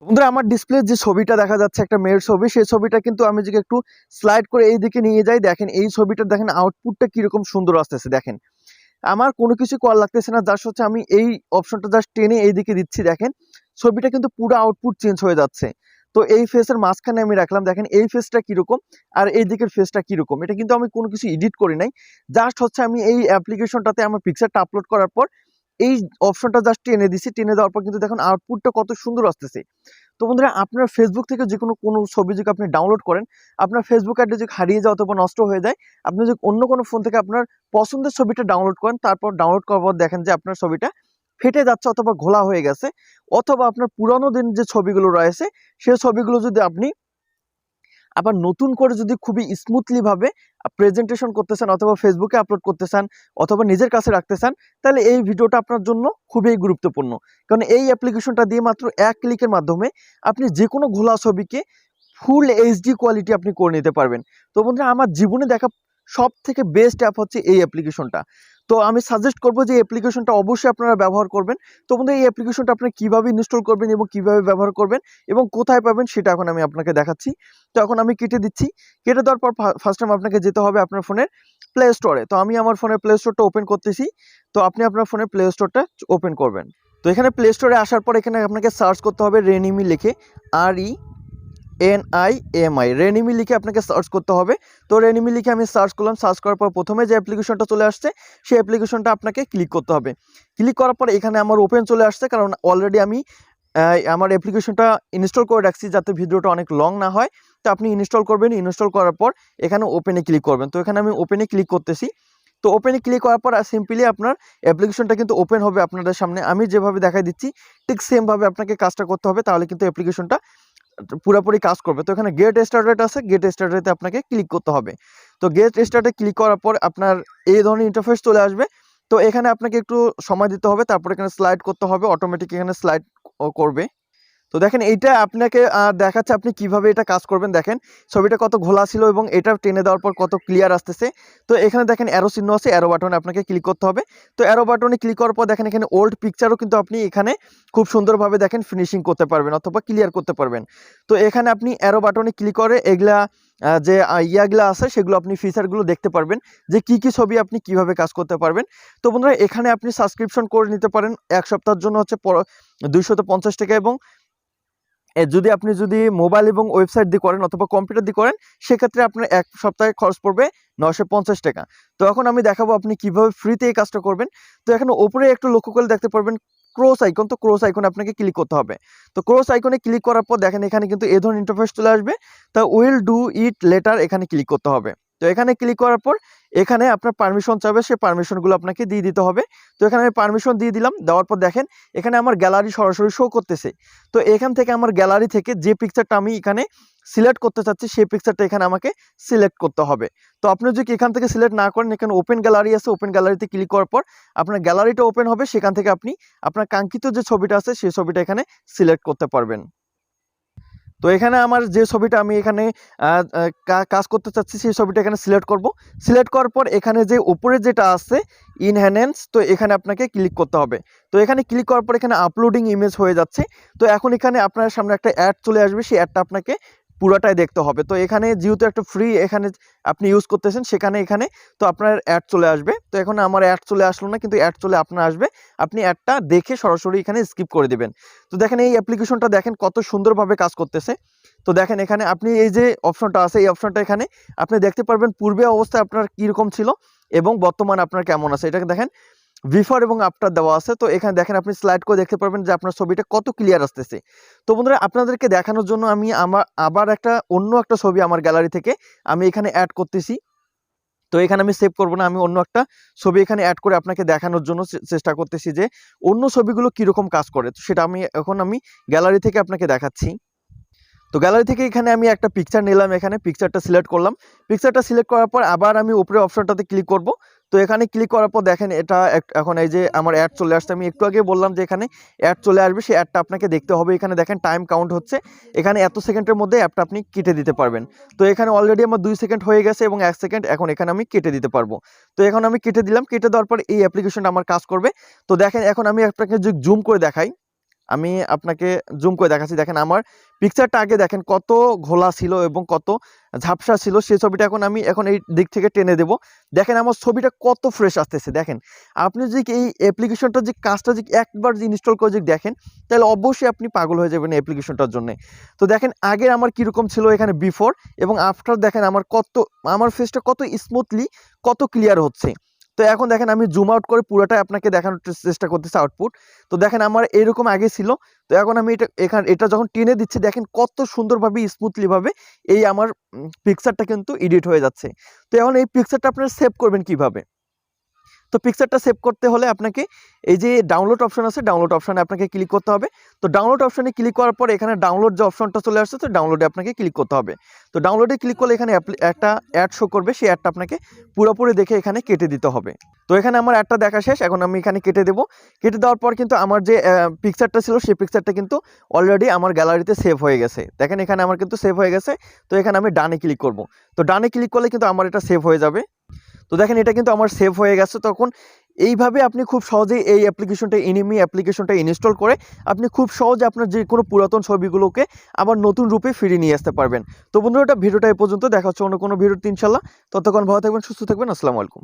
বন্ধুরা আমার ডিসপ্লে যে ছবিটা দেখা যাচ্ছে একটা মেয়ের ছবি, সেই ছবিটা কিন্তু আমি যদি একটু স্লাইড করে এই দিকে নিয়ে যাই, দেখেন এই ছবিটা দেখেন আউটপুটটা কিরকম সুন্দর আসতেছে। দেখেন আমার কোনো কিছু করা লাগতেছে না, জাস্ট হচ্ছে আমি এই অপশনটা জাস্ট টেনে এই দিকে দিচ্ছি, দেখেন ছবিটা কিন্তু পুরো আউটপুট চেঞ্জ হয়ে যাচ্ছে। তো এই ফেসের মাঝখানে আমি রাখলাম, দেখেন এই ফেসটা কিরকম আর এই দিকের ফেসটা কিরকম। এটা কিন্তু আমি কোনো কিছু এডিট করি নাই, জাস্ট হচ্ছে আমি এই অ্যাপ্লিকেশনটাতে আমার পিকচারটা আপলোড করার পর এই অপশনটা জাস্ট টেনে দিছি, টেনে দেওয়ার পর কিন্তু দেখুন আউটপুটটা কত সুন্দর আসতেছে। তো বন্ধুরা আপনার ফেসবুক থেকে যে কোনো ছবি যদি আপনি ডাউনলোড করেন, আপনার ফেসবুক অ্যাড্রেস যদি হারিয়ে যায় অথবা নষ্ট হয়ে যায়, আপনি যদি অন্য কোনো ফোন থেকে আপনার পছন্দের ছবিটা ডাউনলোড করেন, তারপর ডাউনলোড করার পর দেখেন যে আপনার ছবিটা ফেটে যাচ্ছে অথবা ঘোলা হয়ে গেছে, অথবা আপনার পুরানো দিন যে ছবিগুলো রয়েছে সেই ছবিগুলো যদি আপনি আবার নতুন করে যদি খুবই স্মুথলি ভাবে প্রেজেন্টেশন করতে চান অথবা ফেসবুকে আপলোড করতে চান অথবা নিজের কাছে রাখতে চান, তাহলে এই ভিডিওটা আপনার জন্য খুবই গুরুত্বপূর্ণ। কারণ এই অ্যাপ্লিকেশনটা দিয়ে মাত্র এক ক্লিকের মাধ্যমে আপনি যে কোনো ঘোলা ছবিকে ফুল এইচডি কোয়ালিটি আপনি করে নিতে পারবেন। তো বন্ধুরা আমার জীবনে দেখা সব থেকে বেস্ট অ্যাপ হচ্ছে এই অ্যাপ্লিকেশনটা। তো আমি সাজেস্ট করবো যে অ্যাপ্লিকেশনটা অবশ্যই আপনারা ব্যবহার করবেন। তো বন্ধুরা এই অ্যাপ্লিকেশনটা আপনি কীভাবে ইনস্টল করবেন এবং কীভাবে ব্যবহার করবেন এবং কোথায় পাবেন সেটা এখন আমি আপনাকে দেখাচ্ছি। তো এখন আমি কেটে দিচ্ছি, কেটে দেওয়ার পর ফার্স্ট টাইম আপনাকে যেতে হবে আপনার ফোনের প্লে স্টোরে। তো আমি আমার ফোনের প্লে স্টোরটা ওপেন করতেছি। তো আপনি আপনার ফোনের প্লে স্টোরটা ওপেন করবেন। তো এখানে প্লে স্টোরে আসার পর এখানে আপনাকে সার্চ করতে হবে রেনিমি লিখে, RENIMI রেনিমি লিখে আপনাকে সার্চ করতে হবে। তো রেনিমি লিখে আমি সার্চ করলাম, সার্চ করার পর প্রথমে যে অ্যাপ্লিকেশনটা চলে আসছে সেই অ্যাপ্লিকেশনটা আপনাকে ক্লিক করতে হবে। ক্লিক করার পর এখানে আমার ওপেন চলে আসছে, কারণ অলরেডি আমি আমার অ্যাপ্লিকেশনটা ইনস্টল করে রাখছি যাতে ভিডিওটা অনেক লং না হয়। তো আপনি ইনস্টল করবেন, ইনস্টল করার পর এখানে ওপেনে ক্লিক করবেন। তো এখানে আমি ওপেনে ক্লিক করতেছি। তো ওপেনে ক্লিক করার পর সিম্পলি আপনার অ্যাপ্লিকেশনটা কিন্তু ওপেন হবে আপনাদের সামনে। আমি যেভাবে দেখাই দিচ্ছি ঠিক সেমভাবে আপনাকে কাজটা করতে হবে, তাহলে কিন্তু অ্যাপ্লিকেশনটা পুরোপুরি কাজ করবে। তো এখানে গেট স্টার্টেড আছে, গেট স্টার্টেডে আপনাকে ক্লিক করতে হবে। তো গেট স্টার্টে ক্লিক করার পর আপনার এই ধরনের ইন্টারফেস চলে আসবে। তো এখানে আপনাকে একটু সময় দিতে হবে, তারপর এখানে স্লাইড করতে হবে, অটোমেটিক এখানে স্লাইড করবে। তো দেখেন এইটা আপনাকে দেখাচ্ছে আপনি কিভাবে এটা কাজ করবেন। দেখেন ছবিটা কত ঘোলা ছিল এবং এটা টেনে দেওয়ার পর কত ক্লিয়ার আসতেছে। তো এখানে দেখেন অ্যারো চিহ্ন আছে, অ্যারো বাটনে আপনাকে ক্লিক করতে হবে। তো অ্যারো বাটনে ক্লিক করার পর দেখেন এখানে ওল্ড পিকচারও কিন্তু আপনি এখানে খুব সুন্দরভাবে দেখেন ফিনিশিং করতে পারবেন অথবা ক্লিয়ার করতে পারবেন। তো এখানে আপনি অ্যারো বাটনে ক্লিক করে এগুলা যে ইয়াগুলো আছে সেগুলো আপনি ফিচারগুলো দেখতে পারবেন যে কি কি ছবি আপনি কিভাবে কাজ করতে পারবেন। তো বন্ধুরা এখানে আপনি সাবস্ক্রিপশন করে নিতে পারেন, এক সপ্তাহের জন্য হচ্ছে 250 টাকা, এবং যদি আপনি মোবাইল এবং ওয়েবসাইট দিয়ে করেন অথবা কম্পিউটার দিয়ে করেন সেক্ষেত্রে আপনার এক সপ্তাহে খরচ পড়বে 950 টাকা। তো এখন আমি দেখাবো আপনি কিভাবে ফ্রিতে এই কাজটা করবেন। তো এখানে উপরে একটু লক্ষ্য করে দেখতে পারবেন ক্রস আইকন, তো ক্রস আইকনে আপনাকে ক্লিক করতে হবে। তো ক্রস আইকনে ক্লিক করার পর দেখেন এখানে কিন্তু এই ধরনের ইন্টারফেস চলে আসবে। তা উইল ডু ইট লেটার এখানে ক্লিক করতে হবে। তো এখানে ক্লিক করার পর এখানে আপনার পারমিশন চাবে, সেই পারমিশনগুলো আপনাকে দিয়ে দিতে হবে। তো এখানে আমি পারমিশন দিয়ে দিলাম, দেওয়ার পর দেখেন এখানে আমার গ্যালারি সরাসরি শো করতেছে। তো এখান থেকে আমার গ্যালারি থেকে যে পিকচারটা আমি এখানে সিলেক্ট করতে চাচ্ছি সেই পিকচারটা এখানে আমাকে সিলেক্ট করতে হবে। তো আপনি যদি এখান থেকে সিলেক্ট না করেন, এখানে ওপেন গ্যালারি আছে, ওপেন গ্যালারিতে ক্লিক করার পর আপনার গ্যালারিটা ওপেন হবে, সেখান থেকে আপনি আপনার কাঙ্ক্ষিত যে ছবিটা আছে সেই ছবিটা এখানে সিলেক্ট করতে পারবেন। তো এখানে আমার যে ছবিটা আমি এখানে কাজ করতে চাচ্ছি সেই ছবিটা এখানে সিলেক্ট করব। সিলেক্ট করার পর এখানে যে উপরে যেটা আছে ইনহ্যান্স, তো এখানে আপনাকে ক্লিক করতে হবে। তো এখানে ক্লিক করার পর এখানে আপলোডিং ইমেজ হয়ে যাচ্ছে। তো এখন এখানে আপনার সামনে একটা অ্যাড চলে আসবে, সেই অ্যাডটা আপনাকে পুরোটাই দেখতে হবে। তো এখানে যেহেতু একটা ফ্রি এখানে আপনি ইউজ করতেছেন সেখানে এখানে তো আপনার অ্যাড চলে আসবে। তো এখন আমার অ্যাড চলে আসলো না, কিন্তু অ্যাড চলে আপনার আসবে, আপনি অ্যাডটা দেখে সরাসরি এখানে স্কিপ করে দিবেন। তো দেখেন এই অ্যাপ্লিকেশনটা দেখেন কত সুন্দরভাবে কাজ করতেছে। তো দেখেন এখানে আপনি এই যে অপশনটা আছে এই অপশনটা এখানে আপনি দেখতে পারবেন পূর্বে অবস্থায় আপনার কীরকম ছিল এবং বর্তমান আপনার কেমন আছে, এটাকে দেখেন বিফোর এবং আফটার দেওয়া আছে। তো এখানে দেখেন আপনি স্লাইড করে দেখতে পারবেন যে আপনার ছবিটা কত ক্লিয়ার আসতেছে। তো বন্ধুরা আপনাদেরকে দেখানোর জন্য আমি আবার অন্য একটা ছবি আমার গ্যালারি থেকে আমি এখানে অ্যাড করতেছি। তো এখানে আমি সেভ করব না, আমি অন্য একটা ছবি এখানে অ্যাড করে আপনাকে দেখানোর জন্য চেষ্টা করতেছি যে অন্য ছবিগুলো কীরকম কাজ করে। তো সেটা আমি গ্যালারি থেকে আপনাকে দেখাচ্ছি। তো গ্যালারি থেকে এখানে আমি একটা পিকচার নিলাম, এখানে পিকচারটা সিলেক্ট করলাম। পিকচারটা সিলেক্ট করার পর আবার আমি উপরে অপশনটাতে ক্লিক করব। তো এখানে ক্লিক করার পর দেখেন এটা এখন এই যে আমার অ্যাড চলে আসছে। আমি একটু আগে বললাম যে এখানে অ্যাড চলে আসবে, সেই অ্যাডটা আপনাকে দেখতে হবে। এখানে দেখেন টাইম কাউন্ট হচ্ছে, এখানে এত সেকেন্ডের মধ্যে অ্যাপটা আপনি কেটে দিতে পারবেন। তো এখানে অলরেডি আমার 2 সেকেন্ড হয়ে গেছে এবং 1 সেকেন্ড এখন এখানে আমি কেটে দিতে পারবো। তো এখন আমি কেটে দিলাম, কেটে দেওয়ার পর এই অ্যাপ্লিকেশনটা আমার কাজ করবে। তো দেখেন এখন আমি আপনাকে যদি জুম করে দেখাই, আমি আপনাকে জুম করে দেখাচ্ছি। দেখেন আমার পিকচারটা আগে দেখেন কত ঘোলা ছিল এবং কত ঝাপসা ছিল, সেই ছবিটা আমি এখন এই দিক থেকে টেনে দেব। দেখেন আমার ছবিটা কত ফ্রেশ আসতেছে। দেখেন আপনি যদি এই অ্যাপ্লিকেশনটার যে কাজটা যে একবার যে ইনস্টল করে যদি দেখেন, তাহলে অবশ্যই আপনি পাগল হয়ে যাবেন এই অ্যাপ্লিকেশনটার জন্য। তো দেখেন আগের আমার কীরকম ছিল এখানে বিফোর এবং আফটার, দেখেন আমার ফেসটা কত স্মুথলি, কত ক্লিয়ার হচ্ছে। তো এখন দেখেন আমি জুম আউট করে পুরোটাই আপনাকে দেখানোর চেষ্টা করতেছি আউটপুট। তো দেখেন আমার এরকম আগে ছিল, তো এখন আমি এটা যখন টেনে দিচ্ছি, দেখেন কত সুন্দরভাবে স্মুথলি ভাবে এই আমার পিকচারটা কিন্তু এডিট হয়ে যাচ্ছে। তো এখন এই পিকচারটা আপনারা সেভ করবেন কিভাবে? তো পিকচারটা সেভ করতে হলে আপনাকে এই যে ডাউনলোড অপশন আছে, ডাউনলোড অপশনে আপনাকে ক্লিক করতে হবে। তো ডাউনলোড অপশনে ক্লিক করার পর এখানে ডাউনলোড যে অপশনটা চলে আসছে, তো ডাউনলোডে আপনাকে ক্লিক করতে হবে। তো ডাউনলোডে ক্লিক করলে এখানে একটা অ্যাড শো করবে, সেই অ্যাডটা আপনাকে পুরোপুরি দেখে এখানে কেটে দিতে হবে। তো এখানে আমার অ্যাডটা দেখা শেষ, এখন আমি এখানে কেটে দেবো। কেটে দেওয়ার পর কিন্তু আমার যে পিকচারটা ছিল, সেই পিকচারটা কিন্তু অলরেডি আমার গ্যালারিতে সেভ হয়ে গেছে। দেখেন এখানে আমার কিন্তু সেভ হয়ে গেছে। তো এখানে আমি ডানে ক্লিক করব। তো ডানে ক্লিক করলে কিন্তু আমার এটা সেভ হয়ে যাবে। তো দেখেন এটা কিন্তু আমার সেভ হয়ে গেছে। তখন এইভাবে আপনি খুব সহজেই এই এনিমি অ্যাপ্লিকেশনটা ইনস্টল করে আপনি খুব সহজে আপনার যে কোনো পুরাতন ছবিগুলোকে আবার নতুন রূপে ফিরিয়ে নিয়ে আসতে পারবেন। তো বন্ধুরা, ভিডিওটা এই পর্যন্ত, দেখা হচ্ছে অন্য কোনো ভিডিওতে ইনশাল্লাহ। ততক্ষণ ভালো থাকবেন, সুস্থ থাকবেন। আসসালামু আলাইকুম।